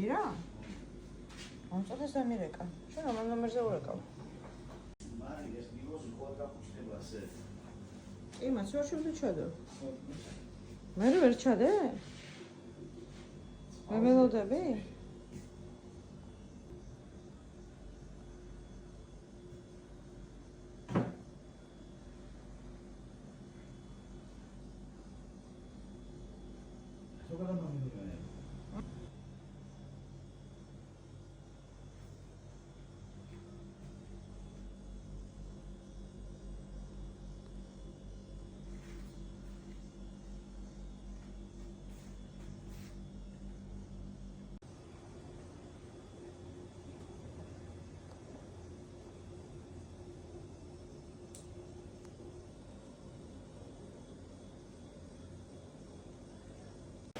ირა? ამწოდეს და მირეკა. შენ რომელ ნომერზე ურეკავ? მარი ეს ნიგოზი ხო დაგუჩდება ასე. კი, მას შორში ჩადო. მე ვერ ჩადე? მე ველოდები?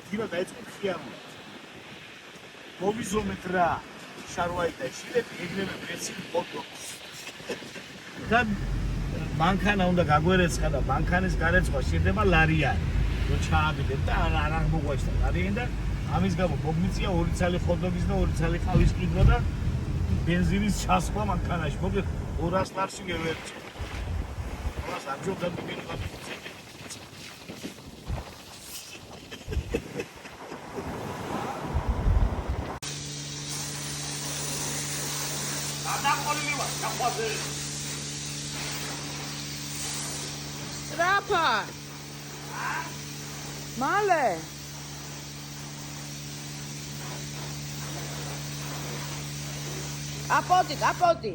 Ира დაიწყო ხიარულად. მოვიზომეთ რა. შარვაი და შილეთ ეგრევე პრესი ფოტო. და მანქანა უნდა გაგვერეცხა და მანქანის გარეცხვა შეიძლება ლარიანი. რო ჩააგდებ და არ აღმოგვაჩნდა ლარიანი და ამის გამო მოგმიწია 2 ცალი ხოდობის და 2 ცალი ყავის ყიდვა და ბენზინის ჩასხვა მანქანაში. მოგეთ 200 ლარში გევერჩი. მას ამჯობდა მიგენება. Rapa! Male! Kapoti, kapoti!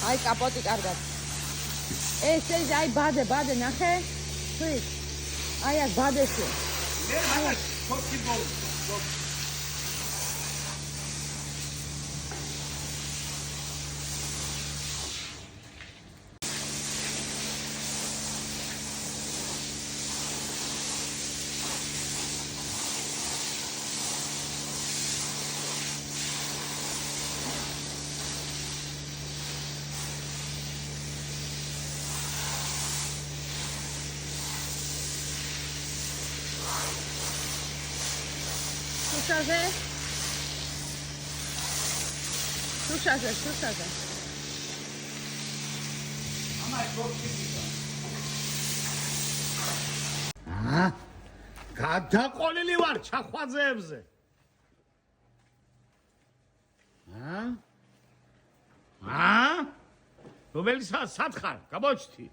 Ai კაპოტი კარგად. ეს აი ბადე ნახე? თვით. აი აქ ბადეში. მე ხოთი ბოლო. Სუშაზე. ამაი ხოთი. გადაყოლილი ვარ ჩახვაძეებზე. რომელი სათხარ? გამოჩთი.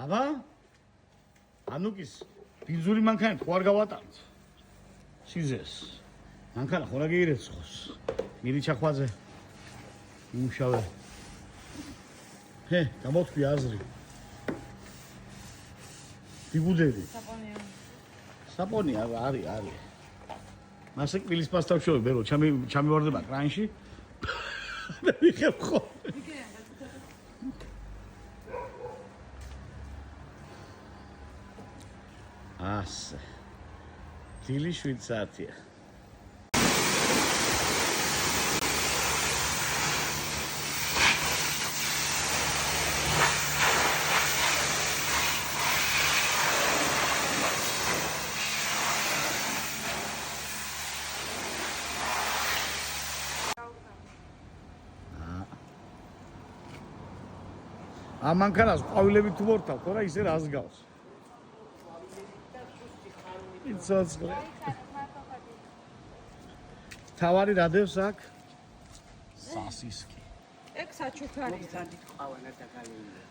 აბა? ანუკის ბინზური მანქანით ხო არ გავატანთ? სიზეს. მანქანა ხო რა გეირეცხოს? მირი ჩახვაძე. იმუშავე. გამოთქვი აზრი. დიგუდები. საპონია არის. მასე კბილის პასტავშოვი ბერო, ჩამივარდება კრანში. და ვიხებ ხო. ასე. დილი 7 საათია. ამანქანას ყვავილები თუ მორთავ, ხო რა ისე რას გავს? იცოცხლე. თავარი რა დევს აქ? სასისკი. ეგ საჩუქარი.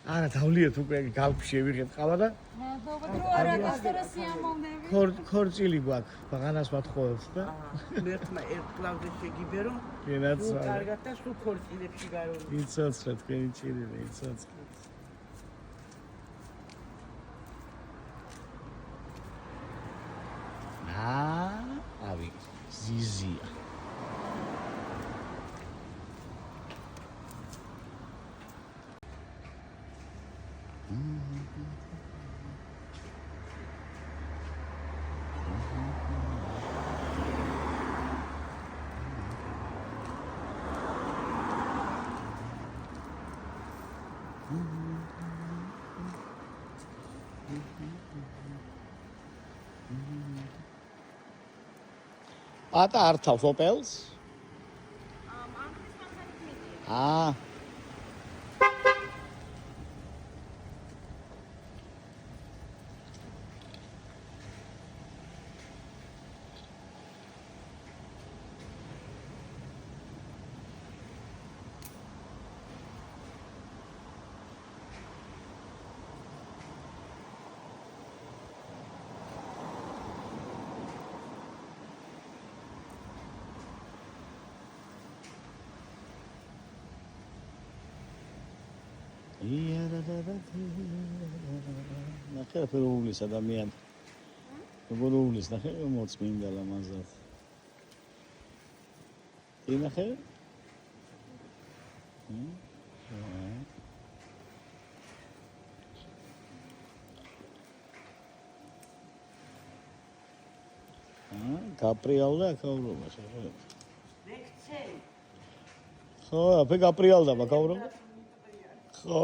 არა, დავლიეთ უკვე გალფში ვიღებ ყავა და მადლობა, თუ არა გასტრასია მომნები. ქორწილი გვაქვს, ბაღანას მათხოვებს და მერტმა ერთ კლავზე შეგიბერო. კენაც თუ კარგად და სულ ქორწილებში გარონა. იცოცხლე თქვენი ჭირები, იცოცხლე. ავი ზიზია. ატა არ თავს ოპელს? აა ნახე რა უვლის ადამიანი. როგორ უვლის ნახე მოწმინდა ლამაზად. ი ნახე? გაპრიალდა აქაურობა შეხედე. ლექცია. ხო, აფე გაპრიალდა აქაურობა. ხო.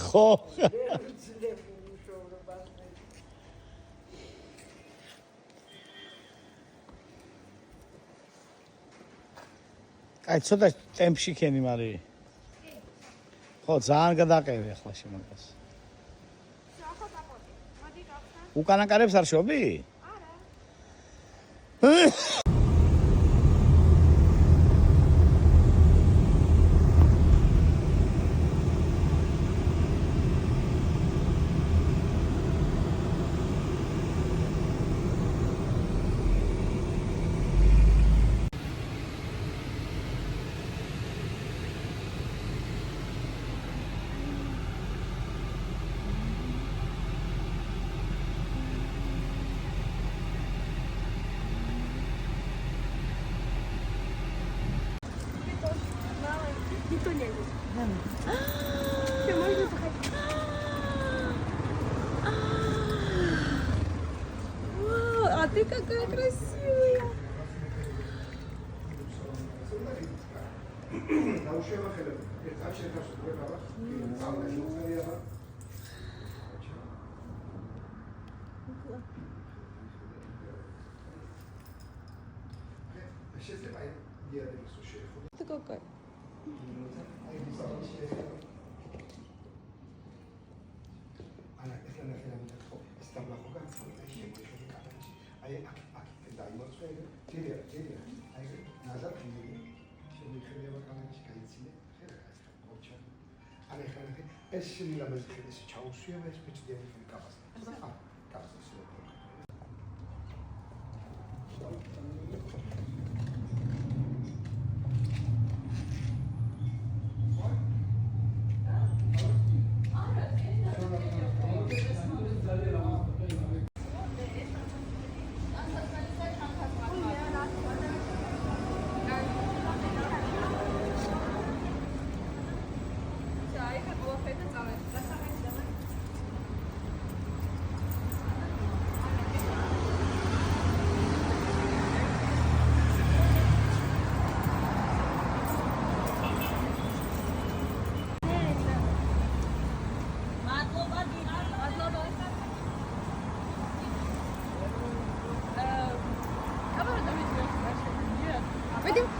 ხო. აი ცოტა ტემპში ქენი მარი. ხო, ძალიან გადაყევი ახლა შემაგას. ახლა დაპოტი. მოდი გავხსნა. უკანა კარებს არ შობი? არა. Никто не видит. Все, можно заходить. Вау, а ты какая красивая. Ты какой? ეს შილამაზ ხელის ჩაუსვია და ეს პეჭდიანი ხელი კაპას. ახლა კაპს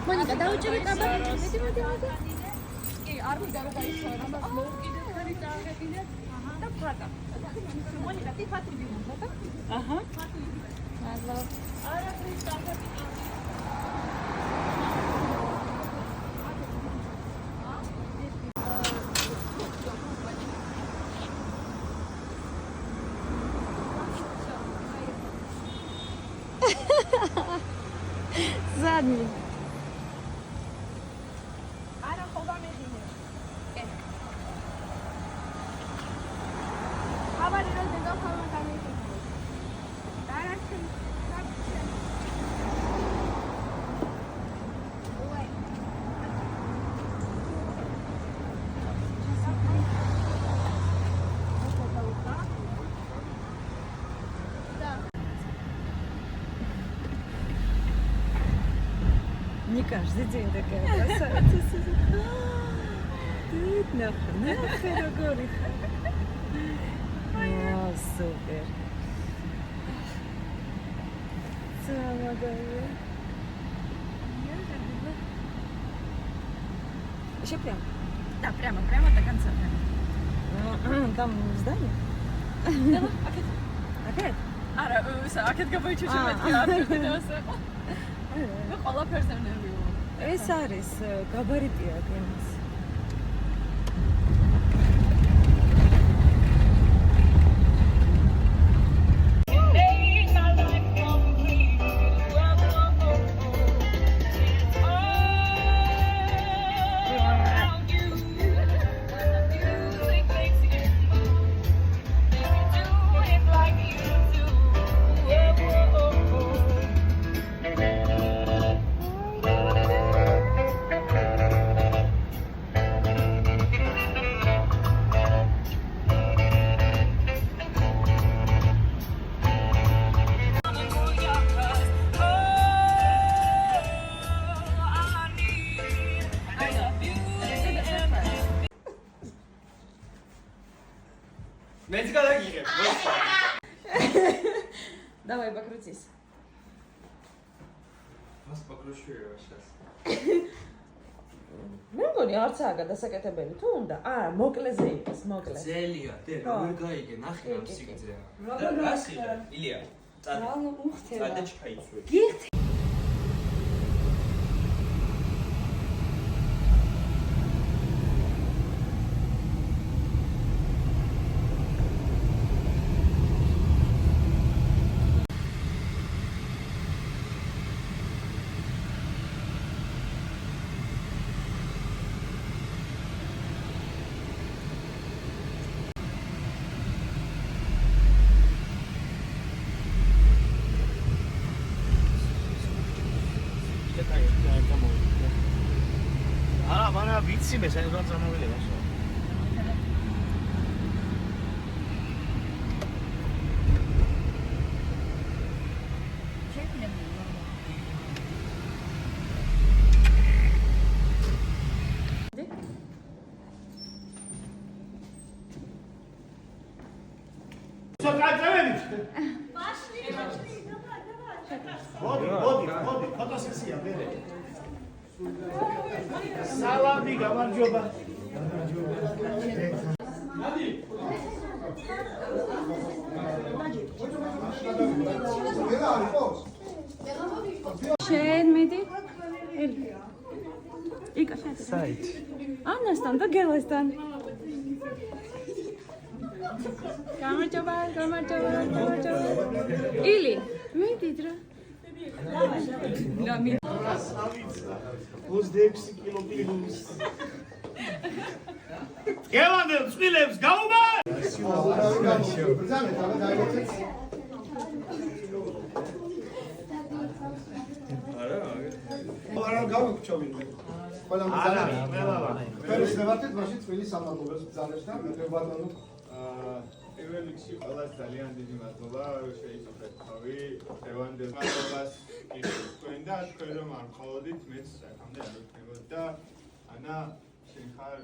Monica, დაუჭერე კაბანი. მოდი. კი, არ მინდა რომ გაიშორო, ამას მოუკიდეთ ხელი წააღებინეთ. და ფატა. Monica, ты фаты бери, фата? Ага. Мазло. არა, ის წააღებინე. Задний. Не каждый день такая красавица. Ты нахер, როგორი ხარ. О, супер. Замагая. Еще прямо. Да, прямо до конца. Там здание? Давай, Опять? არა, აქეთ გამოიჩუჩე მეთქი არ ვიდეოსე. მე ყველაფერზე ნერვიულობ. ეს არის გაბარიტია გემის. მეც გადაგიღებ. Давай, покрутись. მას პაკროშვია შას. მე მგონი არცაა გადასაკეთებელი, თუ უნდა? არა, მოკლეზე იყოს, მოკლე. ზელია, დე როგორ გაიგე, ნახე ამ სიგრძეა. რა სიგრძე? ილია. წადე. ანუ უხდება. წადე ჩაიცვე. არა, მარა ვიცი მე საერთოდ წამოვიდება შო. მოდი, ფოტოსესია მერე. სალამი, გამარჯობა. შენ მიდი. იკა შენ. საით. ანასთან და გელასთან. გამარჯობა. ილი, მიდით რა. ლამი. 26 კილო პილუს. გევანდელ წვილებს გაუბარ! ბრძანეთ, აბა დაიგეთ. არა, გავიქჩოვინე. ყველა არა, ბრძანა. მელავა. ფერის ნებართეთ, მაშინ წვილი სამაგობებს ბრძანებს და მე ბატონო პირველ რიგში ყველას ძალიან დიდი მადლობა შეიცვალეთ თავი ევანდელ მადლობას თქვენ და თქვენ რომ არ მხოლოდით მეც აქამდე არ ვიქნებოდი და ანა შენ ხარ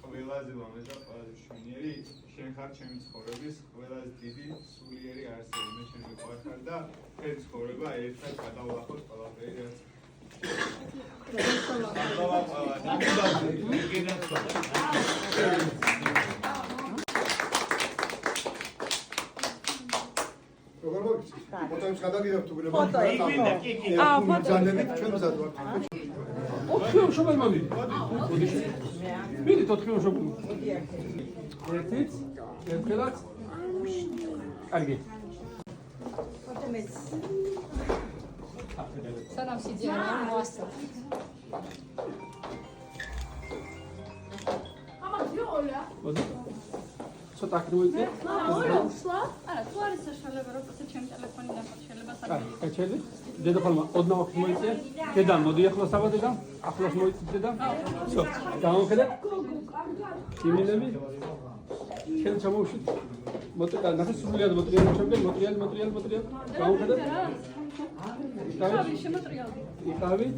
ყველაზე ლამაზი და ყველაზე შვინიერი შენ ხარ ჩემი ცხოვრების ყველაზე დიდი სულიერი არსები მე შენ მიყვარხარ და თქვენ ცხოვრება ერთად გადავლახოთ ყველაფერი რაც მადლობა როგორ მოგიცი? ფოტოებს გადაგიღებ თუ გინდა. ფოტო, კი. ბრძანებით ჩვენ მზად ვართ. ოთხიო შობელმანი. მიდი ოთხიო შობელმანი. ერთიც, ერთხელაც. კარგი. სანამ სიძიანი არ მოასწრა. მოდი. ცოტა აქ მოიწე. არა, თუ არის საშუალება, როგორც ჩემ ტელეფონიდან შეიძლება კარგი, კაჩელი. დედოფალმა ოდნავ აქ მოიწე. დედამ მოდი ახლა საბადედან. ახლოს მოიწე დედამ. всё, გამოვხედე. იმენები. შენ ჩამოვშვით. მოტრია, ნახე სულიად მოტრია, შემდეგ მოტრია. გამოვხედე. თავი შემოტრიალდი. იყავით.